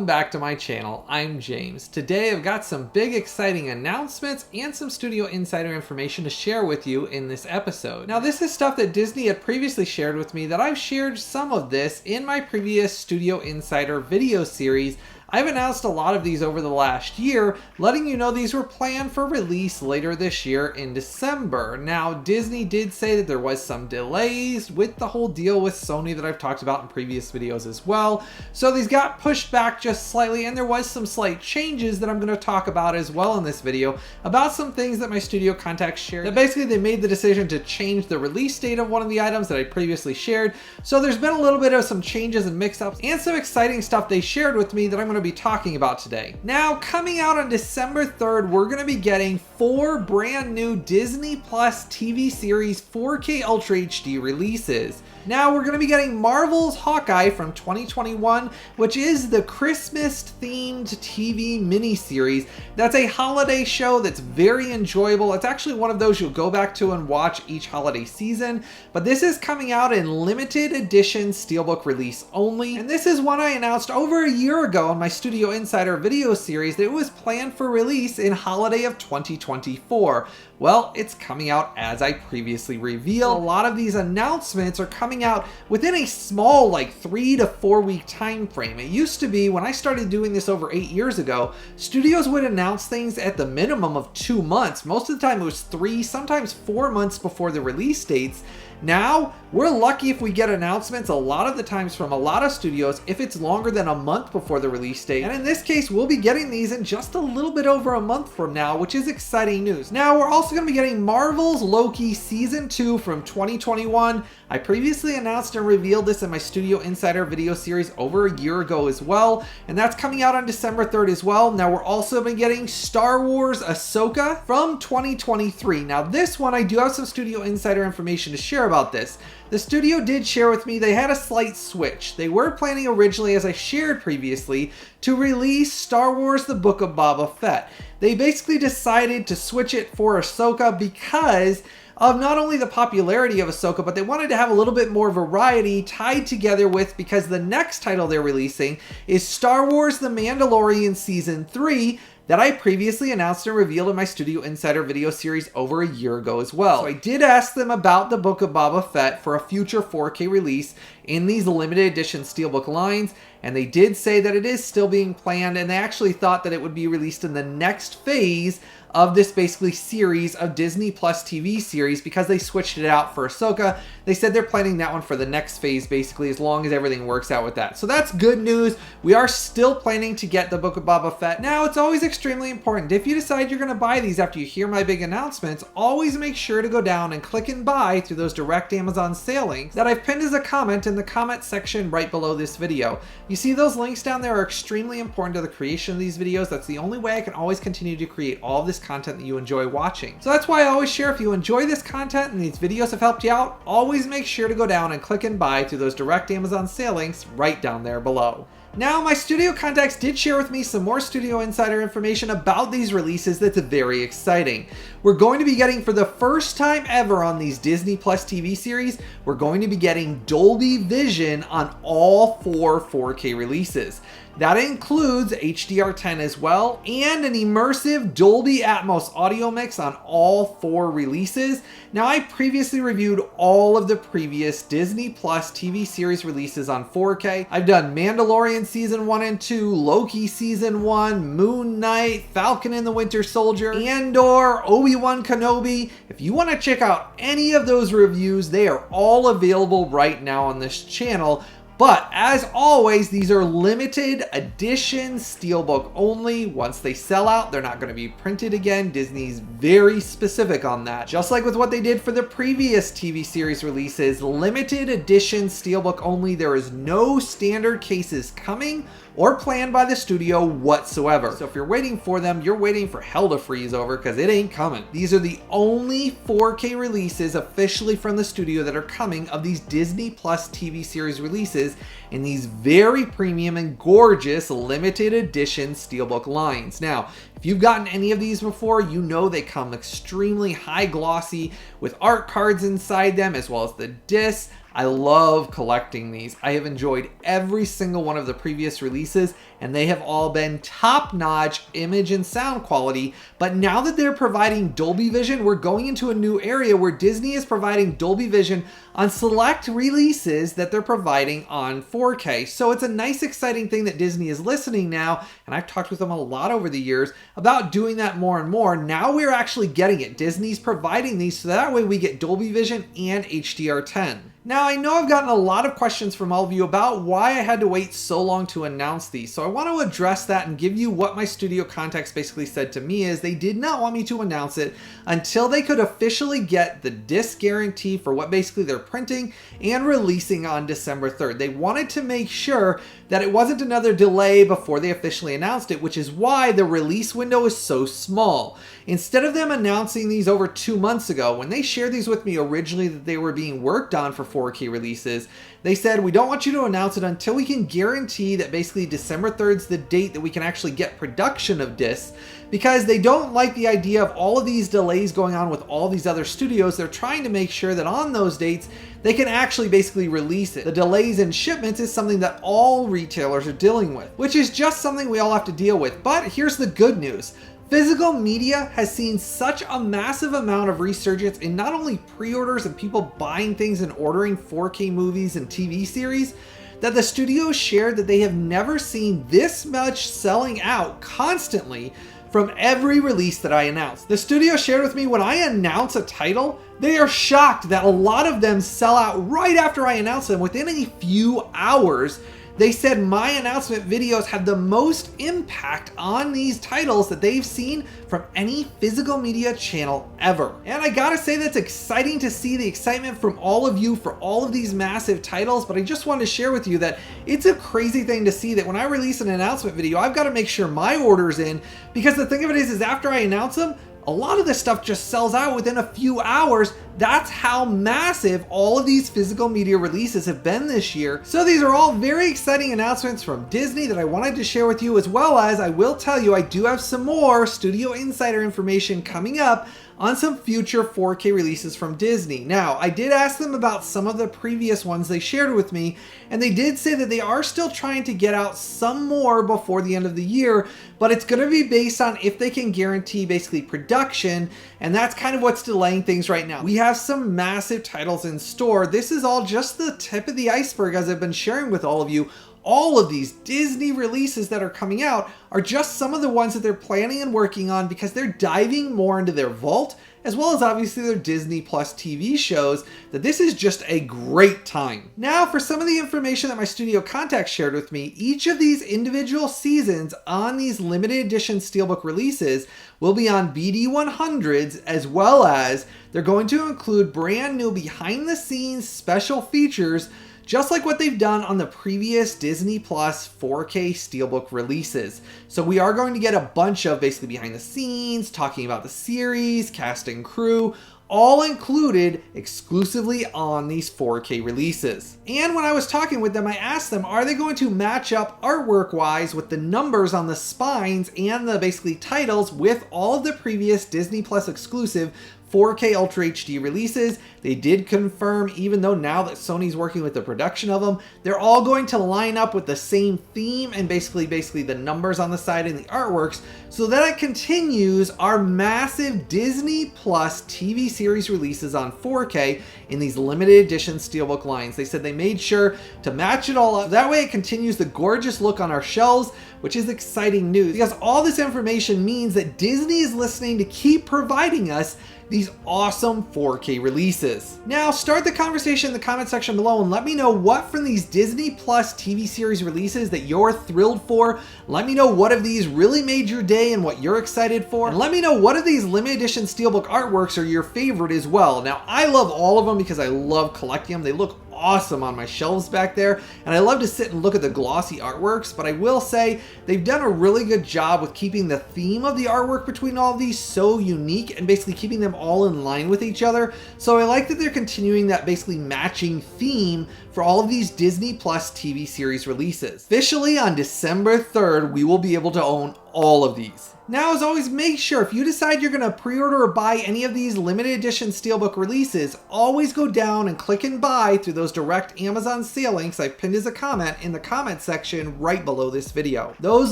welcome back to my channel. I'm James. Today I've got some big exciting announcements and some studio insider information to share with you in this episode. Now this is stuff that Disney had previously shared with me that I've shared some of this in my previous studio insider video series. I've announced a lot of these over the last year, letting you know these were planned for release later this year in December. Now, Disney did say that there was some delays with the whole deal with Sony that I've talked about in previous videos as well. So these got pushed back just slightly, and there was some slight changes that I'm going to talk about as well in this video about some things that my studio contacts shared. That basically they made the decision to change the release date of one of the items that I previously shared. So there's been a little bit of some changes and mix-ups and some exciting stuff they shared with me that I'm going to be talking about today. Now, coming out on December 3rd, we're going to be getting 4 brand new Disney Plus TV series 4K Ultra HD releases. Now, we're going to be getting Marvel's Hawkeye from 2021, which is the Christmas-themed TV miniseries. That's a holiday show that's very enjoyable. It's actually one of those you'll go back to and watch each holiday season, but this is coming out in limited edition steelbook release only, and this is one I announced over a year ago in my Studio Insider video series that it was planned for release in holiday of 2024. Well, it's coming out as I previously revealed. A lot of these announcements are coming out within a small, like 3 to 4 week time frame. It used to be, when I started doing this over 8 years ago, studios would announce things at the minimum of 2 months. Most of the time it was 3, sometimes 4 months before the release dates. Now, we're lucky if we get announcements a lot of the times from a lot of studios if it's longer than a month before the release date. And in this case, we'll be getting these in just a little bit over a month from now, which is exciting news. Now, we're also going to be getting Marvel's Loki Season 2 from 2021. I previously announced and revealed this in my Studio Insider video series over a year ago as well, and that's coming out on December 3rd as well. Now, we're also been getting Star Wars Ahsoka from 2023. Now, this one, I do have some Studio Insider information to share about this. The studio did share with me they had a slight switch. They were planning originally, as I shared previously, to release Star Wars The Book of Boba Fett. They basically decided to switch it for Ahsoka because of not only the popularity of Ahsoka, but they wanted to have a little bit more variety tied together with, because the next title they're releasing is Star Wars The Mandalorian Season 3, that I previously announced and revealed in my Studio Insider video series over a year ago as well. So I did ask them about the Book of Boba Fett for a future 4K release in these limited edition steelbook lines, and they did say that it is still being planned, and they actually thought that it would be released in the next phase of this basically series of Disney Plus TV series, because they switched it out for Ahsoka. They said they're planning that one for the next phase, basically, as long as everything works out with that. So that's good news. We are still planning to get the Book of Boba Fett. Now, it's always extremely important, if you decide you're going to buy these after you hear my big announcements, always make sure to go down and click and buy through those direct Amazon sale links that I've pinned as a comment in the comment section right below this video. You see those links down there are extremely important to the creation of these videos. That's the only way I can always continue to create all of this content that you enjoy watching. So that's why I always share, if you enjoy this content and these videos have helped you out, always make sure to go down and click and buy through those direct Amazon sale links right down there below. Now, my studio contacts did share with me some more Studio Insider information about these releases that's very exciting. We're going to be getting, for the first time ever on these Disney Plus TV series, we're going to be getting Dolby Vision on all 4 4K releases. That includes HDR10 as well, and an immersive Dolby Atmos audio mix on all 4 releases. Now, I previously reviewed all of the previous Disney Plus TV series releases on 4K. I've done Mandalorian Season 1 and 2, Loki Season 1, Moon Knight, Falcon and the Winter Soldier, Andor, Obi-Wan Kenobi. If you want to check out any of those reviews, they are all available right now on this channel. But as always, these are limited edition steelbook only. Once they sell out, they're not going to be printed again. Disney's very specific on that. Just like with what they did for the previous TV series releases, limited edition steelbook only. There is no standard cases coming or planned by the studio whatsoever. So if you're waiting for them, you're waiting for hell to freeze over, because it ain't coming. These are the only 4K releases officially from the studio that are coming of these Disney Plus TV series releases in these very premium and gorgeous limited edition steelbook lines. Now, if you've gotten any of these before, you know they come extremely high glossy with art cards inside them, as well as the discs. I love collecting these. I have enjoyed every single one of the previous releases, and they have all been top-notch image and sound quality. But now that they're providing Dolby Vision, we're going into a new area where Disney is providing Dolby Vision on select releases that they're providing on 4K. So it's a nice, exciting thing that Disney is listening now, and I've talked with them a lot over the years about doing that more and more. Now we're actually getting it. Disney's providing these so that way we get Dolby Vision and HDR10. Now, I know I've gotten a lot of questions from all of you about why I had to wait so long to announce these. So I want to address that and give you what my studio contacts basically said to me is they did not want me to announce it until they could officially get the disc guarantee for what basically they're printing and releasing on December 3rd. They wanted to make sure that it wasn't another delay before they officially announced it, which is why the release window is so small. Instead of them announcing these over 2 months ago, when they shared these with me originally that they were being worked on for 4K releases, they said, we don't want you to announce it until we can guarantee that basically December 3rd is the date that we can actually get production of discs, because they don't like the idea of all of these delays going on with all these other studios. They're trying to make sure that on those dates, they can actually basically release it. The delays in shipments is something that all retailers are dealing with, which is just something we all have to deal with. But here's the good news. Physical media has seen such a massive amount of resurgence in not only pre-orders and people buying things and ordering 4K movies and TV series, that the studios shared that they have never seen this much selling out constantly from every release that I announced. The studio shared with me when I announce a title, they are shocked that a lot of them sell out right after I announce them within a few hours. They said my announcement videos had the most impact on these titles that they've seen from any physical media channel ever. And I gotta say that's exciting to see the excitement from all of you for all of these massive titles, but I just wanted to share with you that it's a crazy thing to see that when I release an announcement video, I've got to make sure my order's in, because the thing of it is after I announce them, a lot of this stuff just sells out within a few hours. That's how massive all of these physical media releases have been this year. So these are all very exciting announcements from Disney that I wanted to share with you, as well as I will tell you I do have some more Studio Insider information coming up on some future 4K releases from Disney. Now, I did ask them about some of the previous ones they shared with me, and they did say that they are still trying to get out some more before the end of the year, but it's going to be based on if they can guarantee basically production, and that's kind of what's delaying things right now. We have some massive titles in store. This is all just the tip of the iceberg, as I've been sharing with all of you. All of these Disney releases that are coming out are just some of the ones that they're planning and working on, because they're diving more into their vault, as well as obviously their Disney Plus TV shows, that this is just a great time. Now for some of the information that my studio contacts shared with me, each of these individual seasons on these limited edition SteelBook releases will be on BD100s, as well as they're going to include brand new behind the scenes special features, just like what they've done on the previous Disney Plus 4K SteelBook releases. So we are going to get a bunch of basically behind the scenes, talking about the series, cast and crew, all included exclusively on these 4K releases. And when I was talking with them, I asked them, are they going to match up artwork-wise with the numbers on the spines and the basically titles with all of the previous Disney Plus exclusive 4K Ultra HD releases? They did confirm, even though now that Sony's working with the production of them, they're all going to line up with the same theme and basically the numbers on the side and the artworks, so that it continues our massive Disney Plus TV series releases on 4K in these limited edition SteelBook lines. They said they made sure to match it all up. That way it continues the gorgeous look on our shelves, which is exciting news, because all this information means that Disney is listening to keep providing us these awesome 4K releases. Now start the conversation in the comment section below and let me know what from these Disney Plus TV series releases that you're thrilled for. Let me know what of these really made your day and what you're excited for. And let me know what of these limited edition SteelBook artworks are your favorite as well. Now I love all of them because I love collecting them. They look awesome on my shelves back there, and I love to sit and look at the glossy artworks, but I will say they've done a really good job with keeping the theme of the artwork between all of these so unique and basically keeping them all in line with each other. So I like that they're continuing that basically matching theme for all of these Disney Plus TV series releases. Officially on December 3rd, we will be able to own all of these. Now, as always, make sure if you decide you're going to pre-order or buy any of these limited edition SteelBook releases, always go down and click and buy through those direct Amazon sale links I've pinned as a comment in the comment section right below this video. Those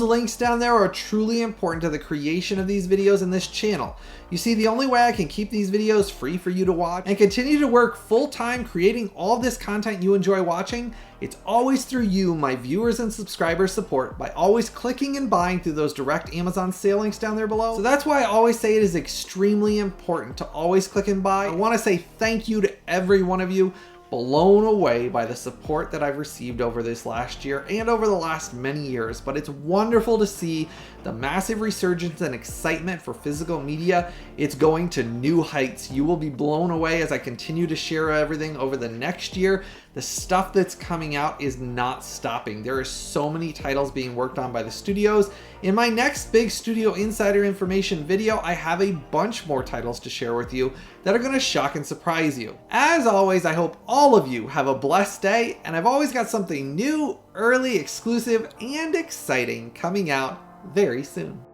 links down there are truly important to the creation of these videos in this channel. You see, the only way I can keep these videos free for you to watch and continue to work full-time creating all this content you enjoy watching, it's always through you, my viewers and subscribers support, by always clicking and buying through those direct Amazon sale links down there below. So that's why I always say it is extremely important to always click and buy. I want to say thank you to every one of you. Blown away by the support that I've received over this last year and over the last many years, but it's wonderful to see the massive resurgence and excitement for physical media. It's going to new heights. You will be blown away as I continue to share everything over the next year. The stuff that's coming out is not stopping. There are so many titles being worked on by the studios. In my next big studio insider information video, I have a bunch more titles to share with you that are going to shock and surprise you. As always, I hope all of you have a blessed day, and I've always got something new, early, exclusive, and exciting coming out very soon.